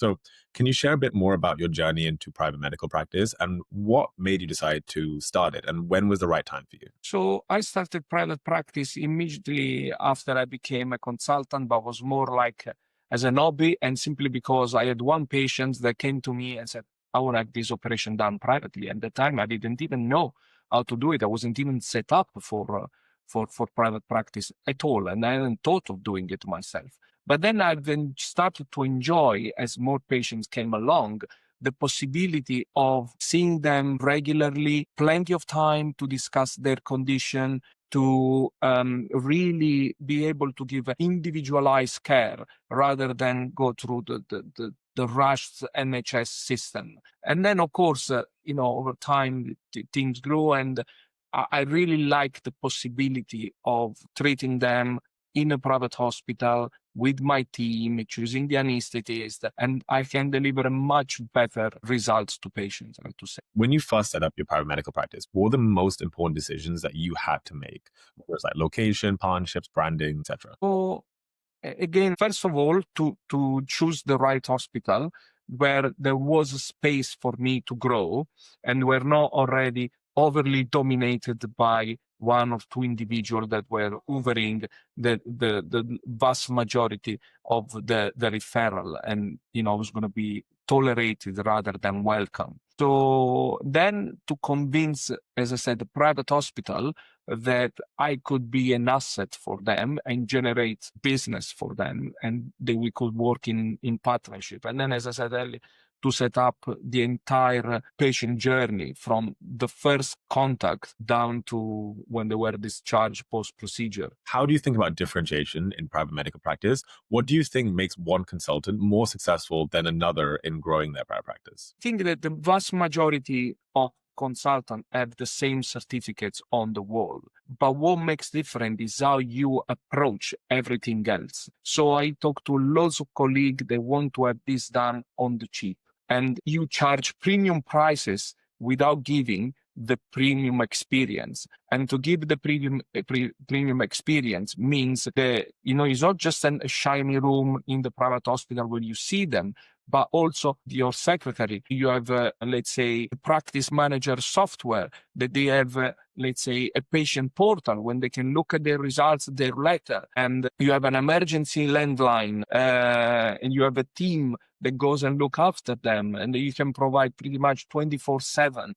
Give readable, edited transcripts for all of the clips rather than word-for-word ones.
So, can you share a bit more about your journey into private medical practice and what made you decide to start it and when was the right time for you? So I started private practice immediately after I became a consultant, but was more like as an hobby and simply because I had one patient that came to me and said, I want to have this operation done privately. At the time, I didn't even know how to do it. I wasn't even set up for private practice at all, and I hadn't thought of doing it myself. But then I then started to enjoy, as more patients came along, the possibility of seeing them regularly, plenty of time to discuss their condition, to really be able to give individualized care rather than go through the rushed NHS system. And then, of course, over time, things grew, and I really like the possibility of treating them in a private hospital with my team, choosing the anesthetist, and I can deliver a much better results to patients, I have to say. When you first set up your private medical practice, what were the most important decisions that you had to make? Whether it's like location, partnerships, branding, etc. So again, first of all, to choose the right hospital where there was a space for me to grow and were not already overly dominated by one or two individuals that were hoovering the vast majority of the referral, and was going to be tolerated rather than welcome. So then to convince, as I said, the private hospital that I could be an asset for them and generate business for them, and that we could work in partnership. And then, as I said earlier, to set up the entire patient journey from the first contact down to when they were discharged post procedure. How do you think about differentiation in private medical practice? What do you think makes one consultant more successful than another in growing their private practice? I think that the vast majority of consultants have the same certificates on the wall. But what makes different is how you approach everything else. So I talk to lots of colleagues that want to have this done on the cheap. And you charge premium prices without giving the premium experience. And to give the premium experience means that, it's not just a shiny room in the private hospital where you see them, but also your secretary. You have, let's say, a practice manager software that they have, let's say, a patient portal when they can look at their results, their letter, and you have an emergency landline, and you have a team that goes and look after them, and you can provide pretty much 24/7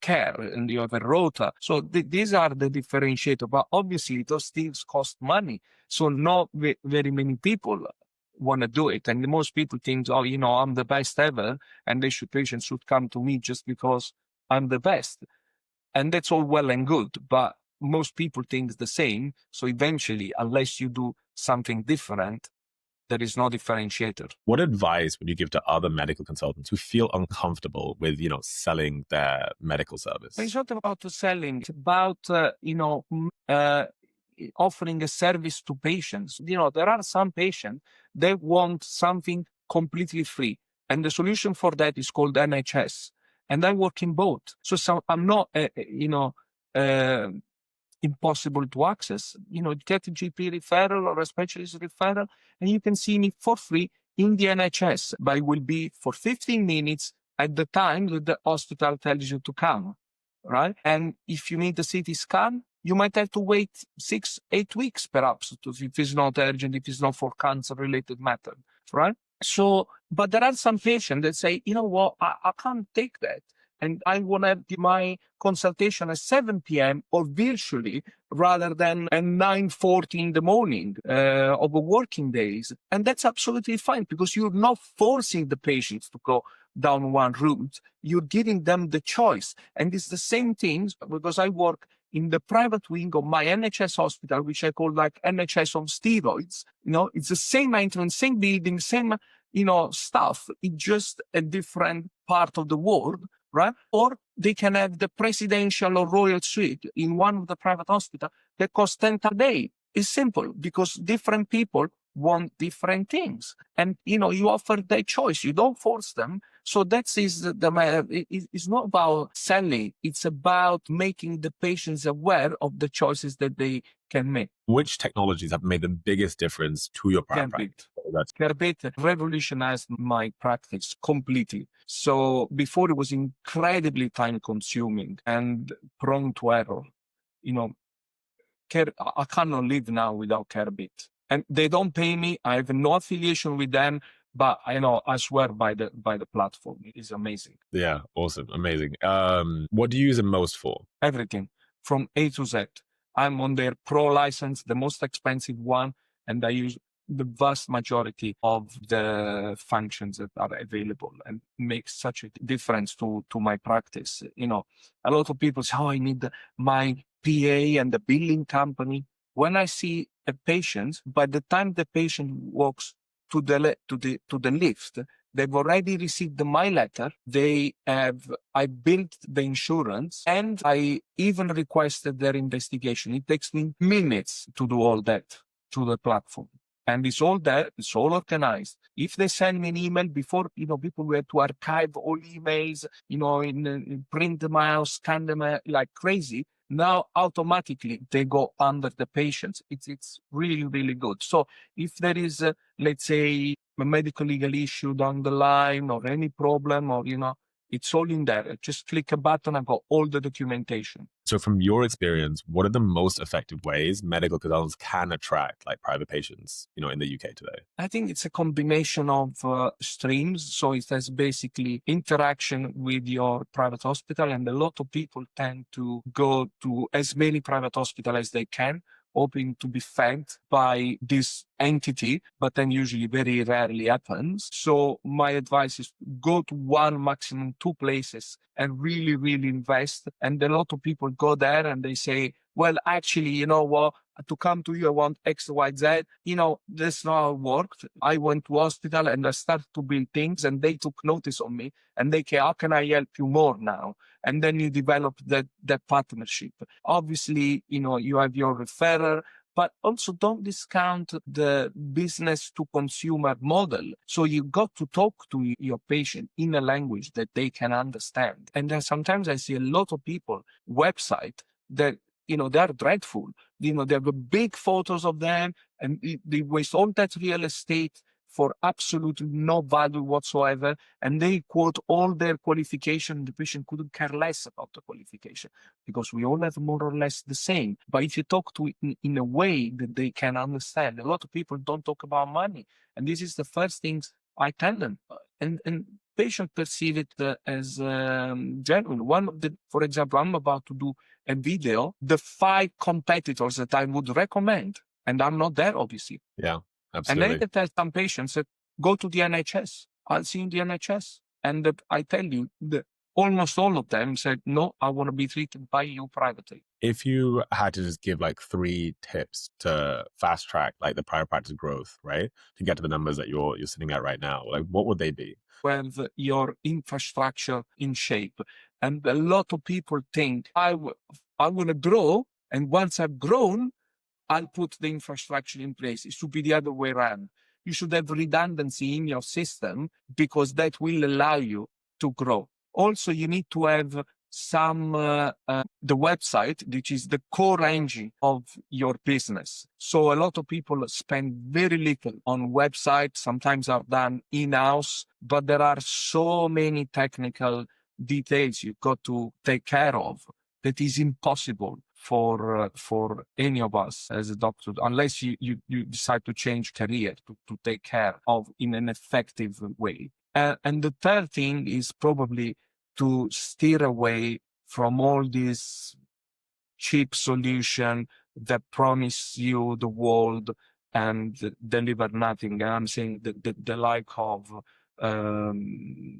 care, and you have a rota. So these are the differentiator, but obviously those things cost money. So not very many people want to do it. And most people think, oh, I'm the best ever, and patients should come to me just because I'm the best. And that's all well and good, but most people think the same. So eventually, unless you do something different, there is no differentiator. What advice would you give to other medical consultants who feel uncomfortable with, selling their medical service? It's not about the selling. It's about, offering a service to patients. There are some patients that want something completely free. And the solution for that is called NHS. And I work in both. So I'm not, impossible to access. Get a GP referral or a specialist referral, and you can see me for free in the NHS, but it will be for 15 minutes at the time that the hospital tells you to come, right? And if you need a CT scan, you might have to wait 6-8 weeks, perhaps, if it's not urgent, if it's not for cancer-related matter, right? So, but there are some patients that say, you know what, I can't take that. And I want to have my consultation at 7 p.m. or virtually rather than at 9:40 in the morning of a working days. And that's absolutely fine because you're not forcing the patients to go down one route. You're giving them the choice. And it's the same things because I work in the private wing of my NHS hospital, which I call like NHS on steroids. It's the same maintenance, same building, same, stuff. It's just a different part of the world. Right? Or they can have the presidential or royal suite in one of the private hospitals that costs 10 a day. It's simple because different people want different things. And, you offer their choice. You don't force them. So that is it's not about selling. It's about making the patients aware of the choices that they can make. Which technologies have made the biggest difference to your private practice? That's Carbate revolutionized my practice completely. So before it was incredibly time consuming and prone to error. You know, I cannot live now without Carbit. And they don't pay me. I have no affiliation with them, but I swear by the platform. It is amazing. yeah, awesome, amazing. What do you use it most for? Everything from A to Z. I'm on their pro license, the most expensive one, and I use the vast majority of the functions that are available and makes such a difference to my practice. A lot of people say, oh, I need my PA and the billing company. When I see a patient, by the time the patient walks to the lift, they've already received my letter. I built the insurance and I even requested their investigation. It takes me minutes to do all that through the platform. And it's all there, it's all organized. If they send me an email before, people were to archive all emails, in print them out, scan them out like crazy. Now automatically they go under the patients. It's really, really good. So if there is, let's say, a medical legal issue down the line or any problem or, it's all in there. Just click a button and got all the documentation. So from your experience, what are the most effective ways medical consultants can attract like private patients, in the UK today? I think it's a combination of streams. So it has basically interaction with your private hospital, and a lot of people tend to go to as many private hospitals as they can, hoping to be fed by this entity, but then usually very rarely happens. So my advice is go to one, maximum two places and really, really invest. And a lot of people go there and they say, well, actually, you know what? To come to you, I want X, Y, Z. That's not how it worked. I went to hospital and I started to build things and they took notice on me and they say, how can I help you more now? And then you develop that partnership. Obviously, you have your referrer, but also don't discount the business to consumer model. So you got to talk to your patient in a language that they can understand. And then sometimes I see a lot of people website that, they are dreadful. They have big photos of them and they waste all that real estate for absolutely no value whatsoever. And they quote all their qualification. The patient couldn't care less about the qualification because we all have more or less the same. But if you talk to it in a way that they can understand, a lot of people don't talk about money. And this is the first things I tell them. And patients perceive it as genuine. For example, I'm about to do a video, the 5 competitors that I would recommend, and I'm not there, obviously. Yeah, And then absolutely. I tell some patients that go to the NHS. I'll see you in the NHS. And I tell you, almost all of them said, no, I want to be treated by you privately. If you had to just give like 3 tips to fast track like the private practice growth, right, to get to the numbers that you're sitting at right now, like what would they be? Have your infrastructure in shape. And a lot of people think I'm going to grow. And once I've grown, I'll put the infrastructure in place. It should be the other way around. You should have redundancy in your system because that will allow you to grow. Also, you need to have the website, which is the core engine of your business. So a lot of people spend very little on websites, sometimes are done in-house, but there are so many technical details you've got to take care of that is impossible for any of us as a doctor, unless you decide to change career to take care of in an effective way. And the third thing is probably to steer away from all these cheap solution that promise you the world and deliver nothing. And I'm saying the like of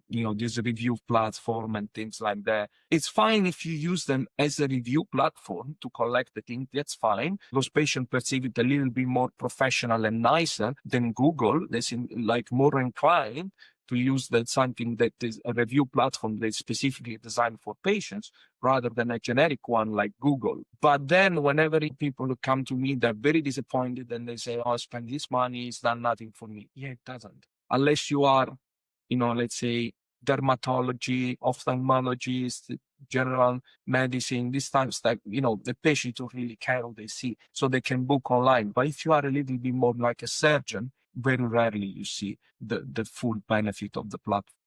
this review platform and things like that. It's fine if you use them as a review platform to collect the thing. That's fine. Those patients perceive it a little bit more professional and nicer than Google. They seem like more inclined. to use that something that is a review platform that's specifically designed for patients rather than a generic one like Google. But then whenever people come to me, they're very disappointed and they say, oh, I spent this money, it's done nothing for me. Yeah, it doesn't. Unless you are, let's say dermatology, ophthalmologist, general medicine, these times that, the patient don't really care what they see, so they can book online. But if you are a little bit more like a surgeon, very rarely you see the full benefit of the platform.